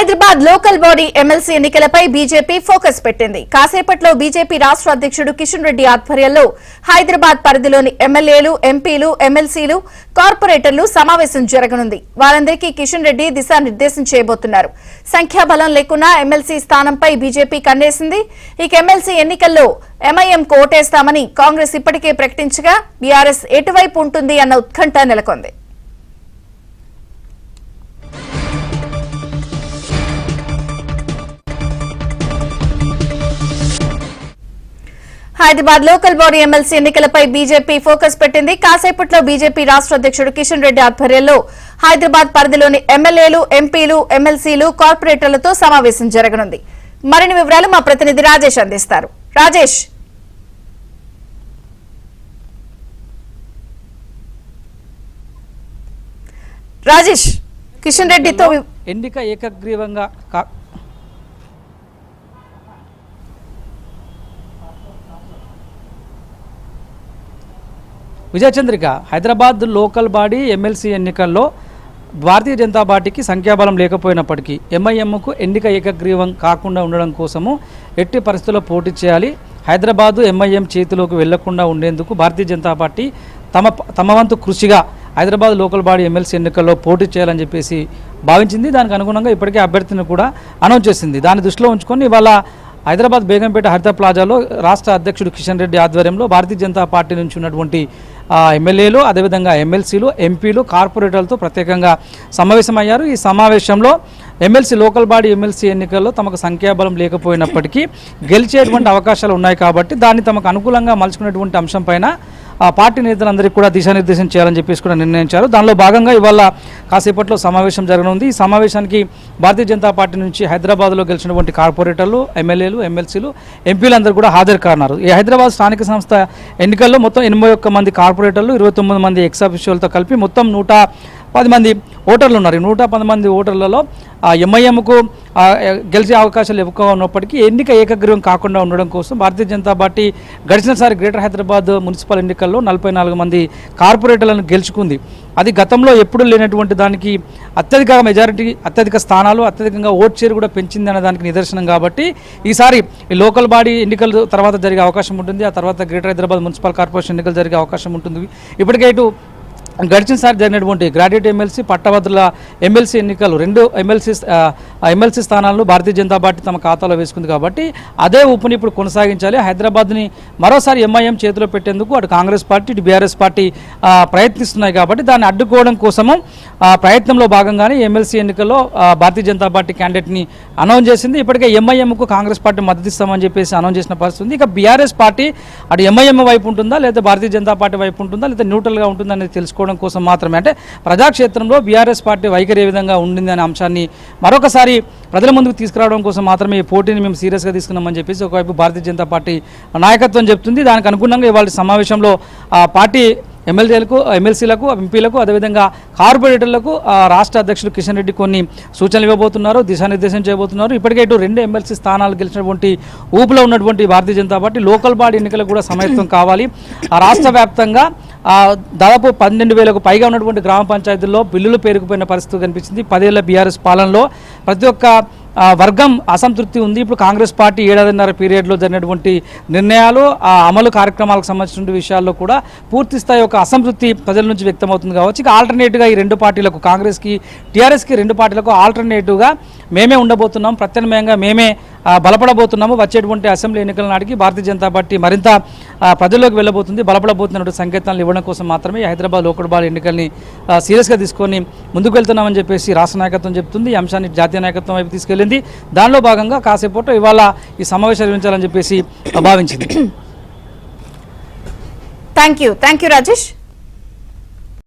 Hyderabad local body MLC ఎన్నికలపై BJP focus పెట్టింది. కాసేపట్లో బీజేపీ రాష్ట్ర అధ్యక్షుడు కిషన్ రెడ్డి ఆధ్వర్యంలో హైదరాబాద్ పరిధిలోని ఎమ్మెల్యేలు, ఎంపీలు, ఎమ్మెల్సీలు, కార్పొరేటర్లు సమావేశం జరగనుంది. వారందరికీ కిషన్ రెడ్డి దిశానిర్దేశం చేయబోతున్నారు. సంఖ్యాబలం లేకున్నా ఎమ్మెల్సీ స్థానంపై బీజేపీ కన్నేసింది. ఇక ఎమ్మెల్సీ ఎన్నికల్లో ఎంఐఎంకు ఓటేస్తామని కాంగ్రెస్ ఇప్పటికే ప్రకటించగా బీఆర్ఎస్ ఎటువైపు ఉంటుంది అన్న ఉత్కంఠ నెలకొంది. హైదరాబాద్ లోకల్ బాడీ ఎమ్మెల్సీ ఎన్నికలపై బీజేపీ ఫోకస్ పెట్టింది. కాసేపట్లో బీజేపీ రాష్ట్ర అధ్యక్షుడు కిషన్ రెడ్డి ఆధ్వర్యంలో హైదరాబాద్ పరిధిలోని ఎమ్మెల్యేలు, ఎంపీలు, ఎమ్మెల్సీలు, కార్పొరేటర్లతో సమావేశం జరగనుంది. మరిన్ని వివరాలు మా ప్రతినిధి రాజేష్ అందిస్తారు. రాజేష్, కిషన్ రెడ్డితో ఎన్నిక ఏకగ్రీవంగా Vijayachandrika Hyderabad local body MLC ఎన్నికల్లో భారతీయ జనతా పార్టీకి సంఖ్యాబలం లేకపోయినప్పటికీ ఎంఐఎంకు ఎన్నిక ఏకగ్రీవం కాకుండా ఉండడం కోసము ఎట్టి పరిస్థితుల్లో పోటీ చేయాలి. హైదరాబాదు ఎంఐఎం చేతిలోకి వెళ్లకుండా ఉండేందుకు భారతీయ జనతా పార్టీ తమ వంతు కృషిగా హైదరాబాద్ లోకల్ బాడీ ఎమ్మెల్సీ ఎన్నికల్లో పోటీ చేయాలని చెప్పేసి భావించింది. దానికి అనుగుణంగా ఇప్పటికే అభ్యర్థిని కూడా అనౌన్స్ చేసింది. దాన్ని దృష్టిలో ఉంచుకొని ఇవాళ హైదరాబాద్ బేగంపేట హరిత ప్లాజాలో రాష్ట్ర అధ్యక్షుడు కిషన్ రెడ్డి ఆధ్వర్యంలో భారతీయ జనతా పార్టీ నుంచి ఉన్నటువంటి ఎమ్మెల్యేలు, అదేవిధంగా ఎమ్మెల్సీలు, ఎంపీలు, కార్పొరేటర్లతో ప్రత్యేకంగా సమావేశమయ్యారు. ఈ సమావేశంలో ఎమ్మెల్సీ లోకల్ బాడీ ఎమ్మెల్సీ ఎన్నికల్లో తమకు సంఖ్యాబలం లేకపోయినప్పటికీ గెలిచేటువంటి అవకాశాలు ఉన్నాయి కాబట్టి దాన్ని తమకు అనుకూలంగా మలుచుకునేటువంటి అంశం పైన పార్టీ నేతలందరికీ కూడా దిశానిర్దేశం చేయాలని చెప్పేసి కూడా నిర్ణయించారు. దానిలో భాగంగా ఇవాళ కాసేపట్లో సమావేశం జరగనుంది. ఈ సమావేశానికి భారతీయ జనతా పార్టీ నుంచి హైదరాబాద్లో గెలిచినటువంటి కార్పొరేటర్లు, ఎమ్మెల్యేలు, ఎమ్మెల్సీలు, ఎంపీలందరూ కూడా హాజరు కానున్నారు. ఈ హైదరాబాద్ స్థానిక సంస్థ ఎన్నికల్లో మొత్తం 81 మంది కార్పొరేటర్లు, 29 మంది ఎక్స్ అఫీషియల్తో కలిపి మొత్తం 110 మంది ఓటర్లు ఉన్నారు. ఈ 110 మంది ఓటర్లలో ఎంఐఎంకు గెలిచే అవకాశాలు ఎక్కువగా ఉన్నప్పటికీ ఎన్నిక ఏకగ్రీవం కాకుండా ఉండడం కోసం భారతీయ జనతా పార్టీ గడిచినసారి గ్రేటర్ హైదరాబాద్ మున్సిపల్ ఎన్నికల్లో 44 మంది కార్పొరేటర్లను గెలుచుకుంది. అది గతంలో ఎప్పుడు లేనటువంటి దానికి అత్యధిక మెజారిటీ, అత్యధిక స్థానాలు, అత్యధికంగా ఓట్ షేర్ కూడా పెంచింది అనే దానికి నిదర్శనం. కాబట్టి ఈసారి ఈ లోకల్ బాడీ ఎన్నికల తర్వాత జరిగే అవకాశం ఉంటుంది. ఆ తర్వాత గ్రేటర్ హైదరాబాద్ మున్సిపల్ కార్పొరేషన్ ఎన్నికలు జరిగే అవకాశం ఉంటుంది. ఇప్పటికే ఇటు గడిచినసారి జరిగినటువంటి గ్రాడ్యుయేట్ ఎమ్మెల్సీ, పట్టభద్రుల ఎమ్మెల్సీ ఎన్నికలు 2 ఎమ్మెల్సీ స్థానాలను భారతీయ జనతా పార్టీ తమ ఖాతాలో వేసుకుంది. కాబట్టి అదే ఊపుని ఇప్పుడు కొనసాగించాలి. హైదరాబాద్ని మరోసారి ఎంఐఎం చేతిలో పెట్టేందుకు అటు కాంగ్రెస్ పార్టీ, ఇటు బీఆర్ఎస్ పార్టీ ప్రయత్నిస్తున్నాయి. కాబట్టి దాన్ని అడ్డుకోవడం కోసము ప్రయత్నంలో భాగంగానే ఎమ్మెల్సీ ఎన్నికల్లో భారతీయ జనతా పార్టీ క్యాండిడేట్ని అనౌన్స్ చేసింది. ఇప్పటికే ఎంఐఎంకు కాంగ్రెస్ పార్టీ మద్దతు ఇస్తామని చెప్పేసి అనౌన్స్ చేసిన పరిస్థితి ఉంది. ఇక బీఆర్ఎస్ పార్టీ అటు ఎంఐఎం వైపు ఉంటుందా, లేదా భారతీయ జనతా పార్టీ వైపు ఉంటుందా, లేదా న్యూట్రల్గా ఉంటుందా అనేది తెలుసుకోవడం కోసం మాత్రమే, అంటే ప్రజాక్షేత్రంలో బీఆర్ఎస్ పార్టీ వైఖరి ఏ విధంగా ఉండింది అనే అంశాన్ని మరొకసారి ప్రజల ముందుకు తీసుకురావడం కోసం మాత్రమే ఈ పోటీని మేము సీరియస్గా తీసుకున్నామని చెప్పేసి ఒకవైపు భారతీయ జనతా పార్టీ నాయకత్వం చెప్తుంది. దానికి అనుగుణంగా ఇవాళ సమావేశంలో పార్టీ ఎమ్మెల్సీలకు, ఎంపీలకు, అదేవిధంగా కార్పొరేటర్లకు రాష్ట్ర అధ్యక్షుడు కిషన్ రెడ్డి కొన్ని సూచనలు ఇవ్వబోతున్నారు, దిశానిర్దేశం చేయబోతున్నారు. ఇప్పటికే ఇటు 2 ఎమ్మెల్సీ స్థానాలు గెలిచినటువంటి ఊపులో ఉన్నటువంటి భారతీయ జనతా పార్టీ లోకల్ బాడీ ఎన్నికలకు కూడా సమాయత్తం కావాలి. రాష్ట్ర వ్యాప్తంగా దాదాపు 12,000కు పైగా ఉన్నటువంటి గ్రామ పంచాయతీల్లో బిల్లులు పేరుకుపోయిన పరిస్థితి కనిపించింది. 10 ఏళ్ల బీఆర్ఎస్ పాలనలో ప్రతి ఒక్క వర్గం అసంతృప్తి ఉంది. ఇప్పుడు కాంగ్రెస్ పార్టీ 7.5 పీరియడ్లో జరిగినటువంటి నిర్ణయాలు, అమలు కార్యక్రమాలకు సంబంధించిన విషయాల్లో కూడా పూర్తి స్థాయి ఒక అసంతృప్తి ప్రజల నుంచి వ్యక్తమవుతుంది కావచ్చు. ఇక ఆల్టర్నేటివ్గా ఈ 2 పార్టీలకు, కాంగ్రెస్కి, టీఆర్ఎస్కి 2 పార్టీలకు ఆల్టర్నేటివ్గా మేమే ఉండబోతున్నాం, ప్రత్యామ్నాయంగా మేమే బలపడబోతున్నాము. వచ్చేటువంటి అసెంబ్లీ ఎన్నికల నాటికి భారతీయ జనతా పార్టీ మరింత ప్రజల్లోకి వెళ్ళబోతుంది, బలపడబోతున్నటువంటి సంకేతాలను ఇవ్వడం కోసం మాత్రమే హైదరాబాద్ లోకల్ బాడీ ఎన్నికల్ని సీరియస్గా తీసుకొని ముందుకు వెళ్తున్నామని చెప్పేసి రాష్ట్ర నాయకత్వం చెప్తుంది. ఈ అంశాన్ని జాతీయ నాయకత్వం వైపు తీసుకెళ్ళింది. దానిలో భాగంగా కాసేపట్లో ఇవాళ ఈ సమావేశం నిర్వహించాలని చెప్పేసి భావించింది. Thank you Rajesh.